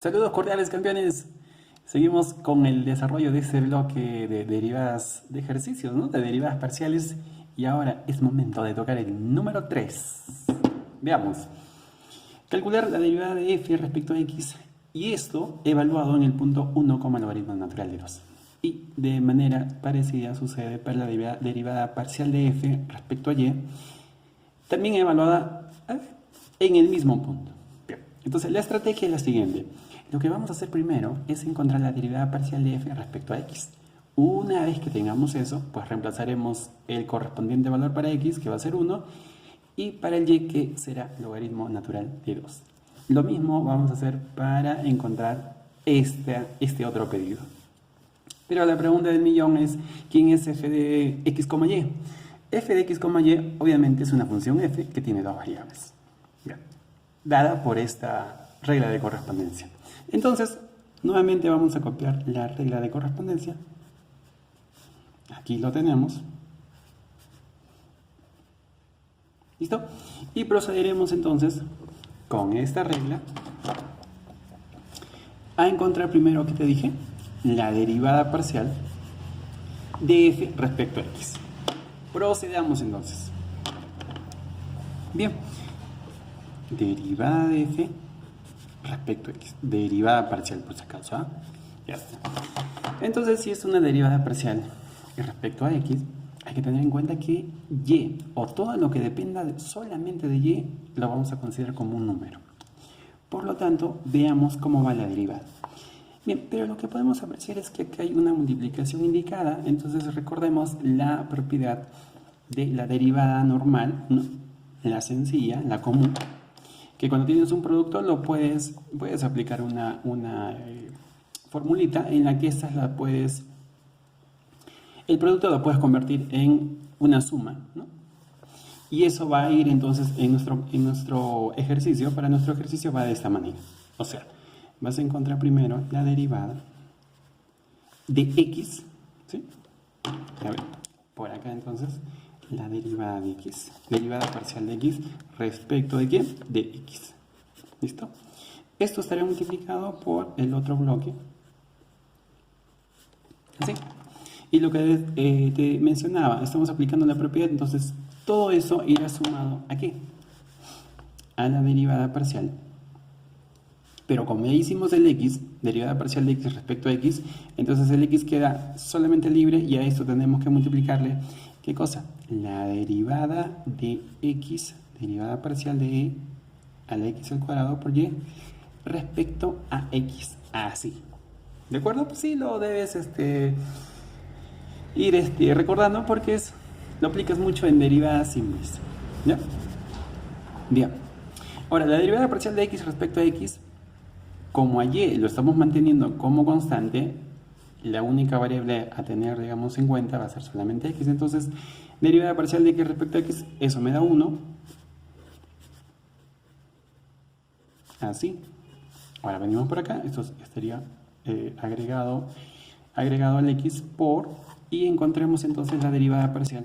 Saludos cordiales, campeones. Seguimos con el desarrollo de este bloque de derivadas de ejercicios, ¿no? De derivadas parciales. Y ahora es momento de tocar el número 3. Veamos. Calcular la derivada de f respecto a x. Y esto evaluado en el punto 1 como logaritmo natural de 2. Y de manera parecida sucede para la derivada parcial de f respecto a y. También evaluada en el mismo punto. Bien. Entonces la estrategia es la siguiente. Lo que vamos a hacer primero es encontrar la derivada parcial de f respecto a x. Una vez que tengamos eso, pues reemplazaremos el correspondiente valor para x, que va a ser 1, y para el y, que será logaritmo natural de 2. Lo mismo vamos a hacer para encontrar este otro pedido. Pero la pregunta del millón es, ¿quién es f de x, y? F de x, y obviamente es una función f que tiene dos variables, bien, dada por esta regla de correspondencia. Entonces, nuevamente vamos a copiar la regla de correspondencia. Aquí lo tenemos. ¿Listo? Y procederemos entonces con esta regla a encontrar primero, ¿qué te dije? La derivada parcial de f respecto a x. Procedamos entonces. Bien. Derivada de f respecto a x. Derivada parcial, por si acaso. ¿Ah? Ya está. Entonces, si es una derivada parcial respecto a x, hay que tener en cuenta que y, o todo lo que dependa solamente de y, lo vamos a considerar como un número. Por lo tanto, veamos cómo va la derivada. Bien, pero lo que podemos apreciar es que acá hay una multiplicación indicada. Entonces recordemos la propiedad de la derivada normal, ¿no? La sencilla, la común, que cuando tienes un producto lo puedes aplicar una formulita en la que el producto lo puedes convertir en una suma, ¿no? Y eso va a ir entonces en nuestro ejercicio. Para nuestro ejercicio va de esta manera. O sea, vas a encontrar primero la derivada de x, ¿sí? A ver, por acá entonces, la derivada de x, derivada parcial de x respecto de qué? De x. ¿Listo? Esto estaría multiplicado por el otro bloque. ¿Así? Y lo que te mencionaba, estamos aplicando la propiedad, entonces todo eso irá sumado ¿a qué? A la derivada parcial. Pero como ya hicimos el x, derivada parcial de x respecto a x, entonces el x queda solamente libre y a esto tenemos que multiplicarle, ¿qué cosa? La derivada de x, derivada parcial de e a la x al cuadrado por y respecto a x, así. ¿De acuerdo? Pues sí, lo debes ir recordando porque lo aplicas mucho en derivadas simples. ¿Ya? Bien. Ahora, la derivada parcial de x respecto a x, como a y lo estamos manteniendo como constante, la única variable a tener, digamos, en cuenta va a ser solamente x. Entonces, derivada parcial de x respecto a x, eso me da 1. Así. Ahora venimos por acá. Esto estaría agregado al x por, y encontremos entonces la derivada parcial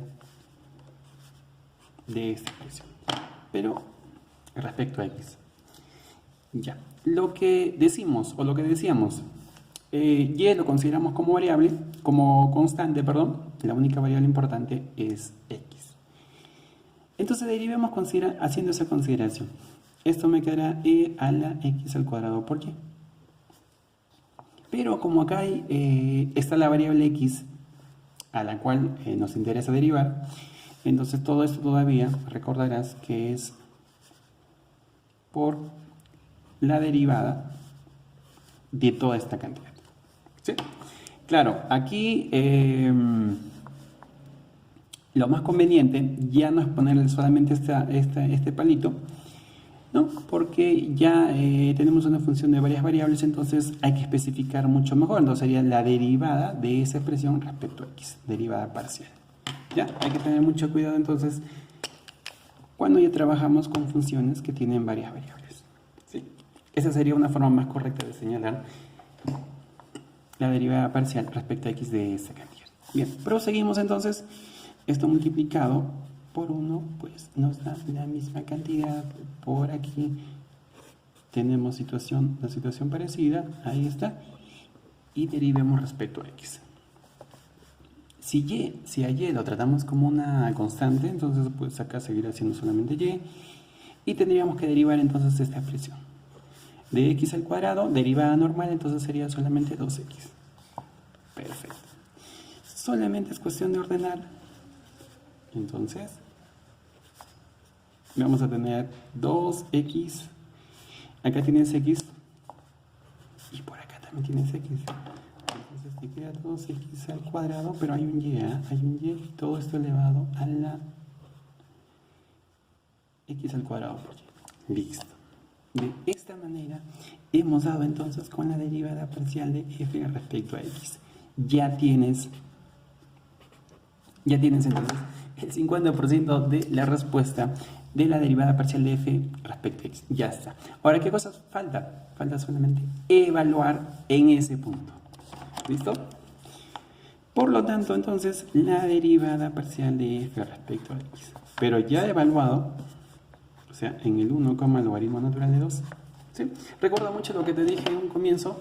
de esta expresión. Pero respecto a x. Ya. Lo que decimos, o lo que decíamos, y lo consideramos como variable, como constante, perdón. La única variable importante es x. Entonces derivemos haciendo esa consideración. Esto me quedará e a la x al cuadrado por y. Pero como acá está la variable x a la cual nos interesa derivar, entonces todo esto todavía recordarás que es por la derivada de toda esta cantidad. ¿Sí? Claro, aquí lo más conveniente ya no es ponerle solamente este palito, ¿no? Porque ya tenemos una función de varias variables, entonces hay que especificar mucho mejor. Entonces sería la derivada de esa expresión respecto a x, derivada parcial. ¿Ya? Hay que tener mucho cuidado entonces cuando ya trabajamos con funciones que tienen varias variables. ¿Sí? Esa sería una forma más correcta de señalar la derivada parcial respecto a x de esta cantidad. Bien, proseguimos entonces. Esto multiplicado por 1, pues nos da la misma cantidad por aquí tenemos la situación parecida, ahí está, y derivemos respecto a x. Si a y lo tratamos como una constante, entonces pues acá seguirá siendo solamente y tendríamos que derivar entonces esta expresión. De x al cuadrado, derivada normal, entonces sería solamente 2x. Perfecto. Solamente es cuestión de ordenar. Entonces, vamos a tener 2x. Acá tienes x. Y por acá también tienes x. Entonces te queda 2x al cuadrado, pero hay un y, hay un y, todo esto elevado a la x al cuadrado por y. Listo. De esta manera hemos dado entonces con la derivada parcial de f respecto a x. Ya tienes entonces el 50% de la respuesta de la derivada parcial de f respecto a x. Ya está. Ahora, ¿qué cosas falta? Falta solamente evaluar en ese punto. ¿Listo? Por lo tanto, entonces, la derivada parcial de f respecto a x. Pero ya evaluado, o sea, en el 1, logaritmo natural de 2. ¿Sí? Recuerda mucho lo que te dije en un comienzo.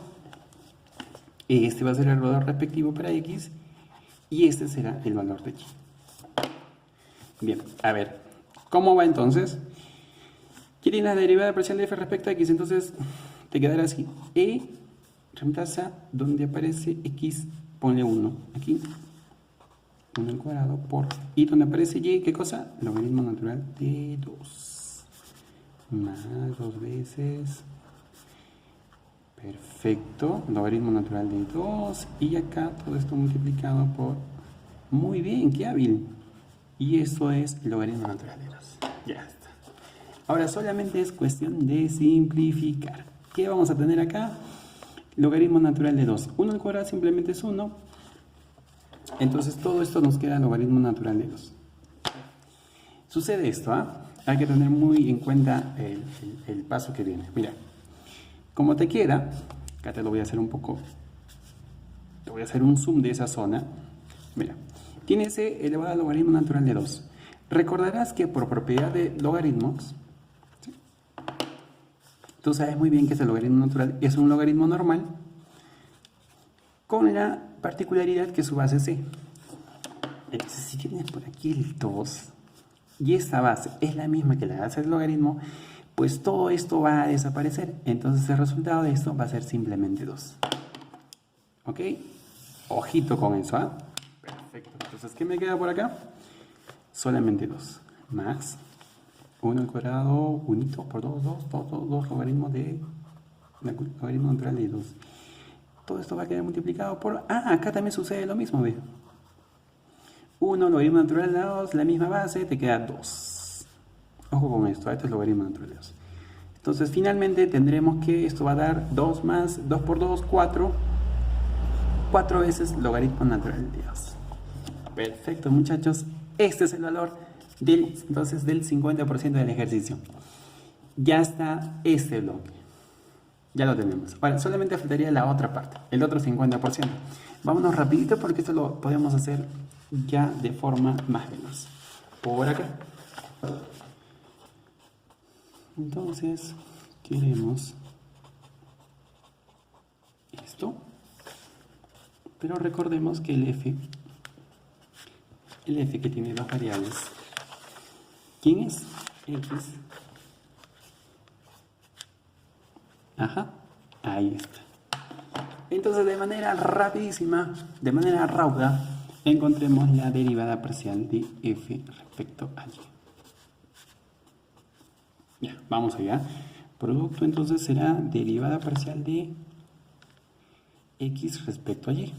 Este va a ser el valor respectivo para x y este será el valor de y. Bien, a ver, ¿cómo va entonces? ¿Quieres la derivada parcial de f respecto a x? Entonces te quedará así. Reemplaza donde aparece x, ponle 1 aquí. 1 al cuadrado por... Y donde aparece y, ¿qué cosa? Logaritmo natural de 2. Más 2 veces. Perfecto. Logaritmo natural de 2. Y acá todo esto multiplicado por... Muy bien, qué hábil. Y eso es logaritmo natural de 2. Ya está. Ahora solamente es cuestión de simplificar. ¿Qué vamos a tener acá? Logaritmo natural de 2. 1 al cuadrado simplemente es 1. Entonces todo esto nos queda logaritmo natural de 2. Sucede esto, hay que tener muy en cuenta el paso que viene. Mira, como te queda, acá te lo voy a hacer un poco, te voy a hacer un zoom de esa zona. Mira, tiene ese elevado al logaritmo natural de 2. Recordarás que por propiedad de logaritmos, ¿sí? Tú sabes muy bien que ese logaritmo natural es un logaritmo normal con la particularidad que su base es c. Entonces, si tienes por aquí el 2 y esta base es la misma que la base del logaritmo, pues todo esto va a desaparecer. Entonces el resultado de esto va a ser simplemente 2. ¿Ok? Ojito con eso, Perfecto. Entonces, ¿qué me queda por acá? Solamente 2. Más 1 al cuadrado, 1 por 2, 2 logaritmos de... logaritmo natural de 2. Todo esto va a quedar multiplicado por... acá también sucede lo mismo, ¿ve? 1 logaritmo natural de 2, la misma base, te queda 2. Ojo con esto, esto es logaritmo natural de 2. Entonces, finalmente tendremos que esto va a dar 2 más 2 por 2, 4. 4 veces logaritmo natural de 2. Perfecto, muchachos. Este es el valor del 50% del ejercicio. Ya está este bloque. Ya lo tenemos. Ahora, solamente faltaría la otra parte, el otro 50%. Vámonos rapidito porque esto lo podemos hacer ya de forma más veloz. Por acá. Entonces, queremos esto. Pero recordemos que el f que tiene dos variables, ¿quién es? X. Ahí está. Entonces, de manera rapidísima, de manera rauda, encontremos la derivada parcial de f respecto a y. Ya, vamos allá. Producto entonces será derivada parcial de x respecto a y.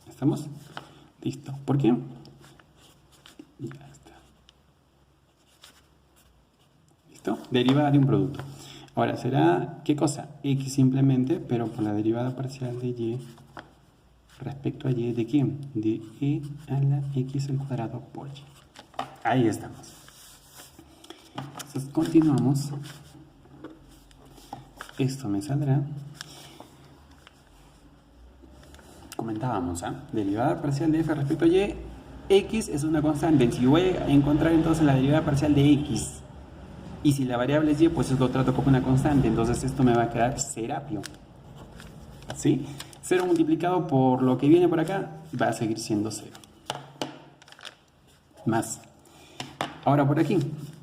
¿Estamos? Listo. ¿Por qué? Ya está. ¿Listo? Derivada de un producto. Ahora, ¿será qué cosa? X simplemente, pero por la derivada parcial de y respecto a y, ¿de quién? De e a la x al cuadrado por y. Ahí estamos. Entonces, continuamos. Esto me saldrá. Comentábamos, derivada parcial de f respecto a y. X es una constante. Si voy a encontrar entonces la derivada parcial de x Y si la variable es y, pues lo trato como una constante. Entonces esto me va a quedar serapio. ¿Sí? 0 multiplicado por lo que viene por acá va a seguir siendo 0. Más. Ahora por aquí,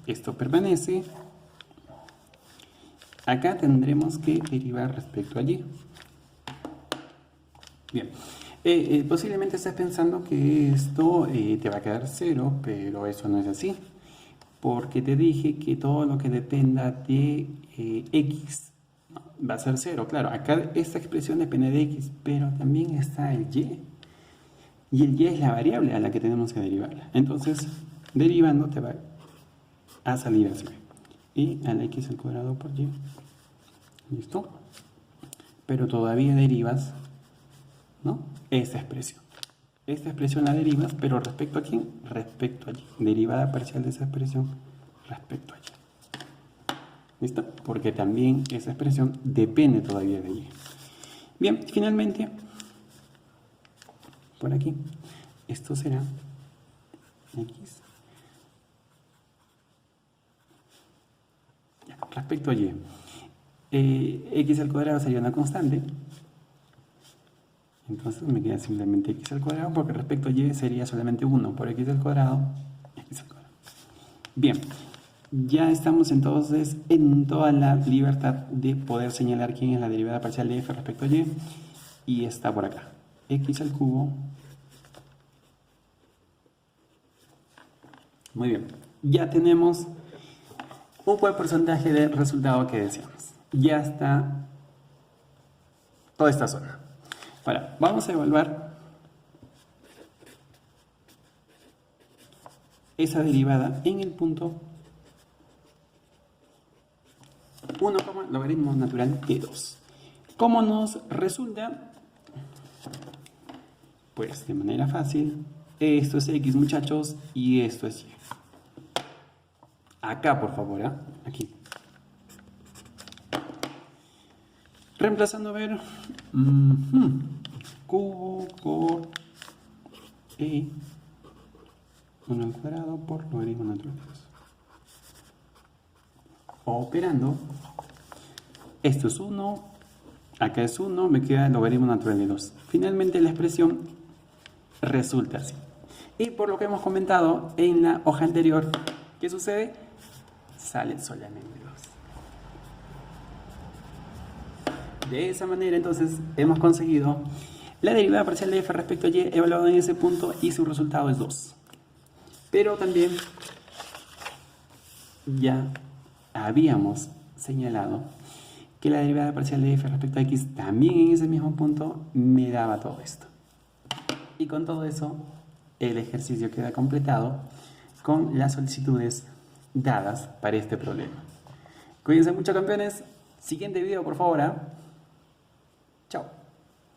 esto permanece. Acá tendremos que derivar respecto a y. Bien. Posiblemente estés pensando que esto te va a quedar 0, pero eso no es así. Porque te dije que todo lo que dependa de x va a ser 0. Claro, acá esta expresión depende de x, pero también está el y. Y el y es la variable a la que tenemos que derivarla. Entonces, derivando te va a salir así. Y al x al cuadrado por y. ¿Listo? Pero todavía derivas, ¿no? Esta expresión. Esta expresión la derivas, pero ¿respecto a quién? Respecto a y. Derivada parcial de esa expresión respecto a y. ¿Listo? Porque también esa expresión depende todavía de y. Bien, finalmente, por aquí, esto será x. Ya, respecto a y. X al cuadrado sería una constante. Entonces me queda simplemente x al cuadrado, porque respecto a y sería solamente 1 por x al cuadrado. X al cuadrado. Bien, ya estamos entonces en toda la libertad de poder señalar quién es la derivada parcial de f respecto a y. Y está por acá. X al cubo. Muy bien. Ya tenemos un buen porcentaje de resultado que deseamos. Ya está toda esta zona. Ahora, vamos a evaluar esa derivada en el punto 1, logaritmo natural de 2. ¿Cómo nos resulta? Pues de manera fácil, esto es x, muchachos, y esto es y. Acá, por favor, ¿eh? Aquí. Reemplazando, a ver, cubo por e 1 al cuadrado por logaritmo natural de 2. Operando, esto es 1, acá es 1, me queda el logaritmo natural de 2. Finalmente la expresión resulta así. Y por lo que hemos comentado en la hoja anterior, ¿qué sucede? Sale solamente 2. De esa manera entonces hemos conseguido la derivada parcial de f respecto a y evaluado en ese punto y su resultado es 2. Pero también ya habíamos señalado que la derivada parcial de f respecto a x también en ese mismo punto me daba todo esto. Y con todo eso el ejercicio queda completado con las solicitudes dadas para este problema. Cuídense mucho, campeones. Siguiente video, por favor. Chao.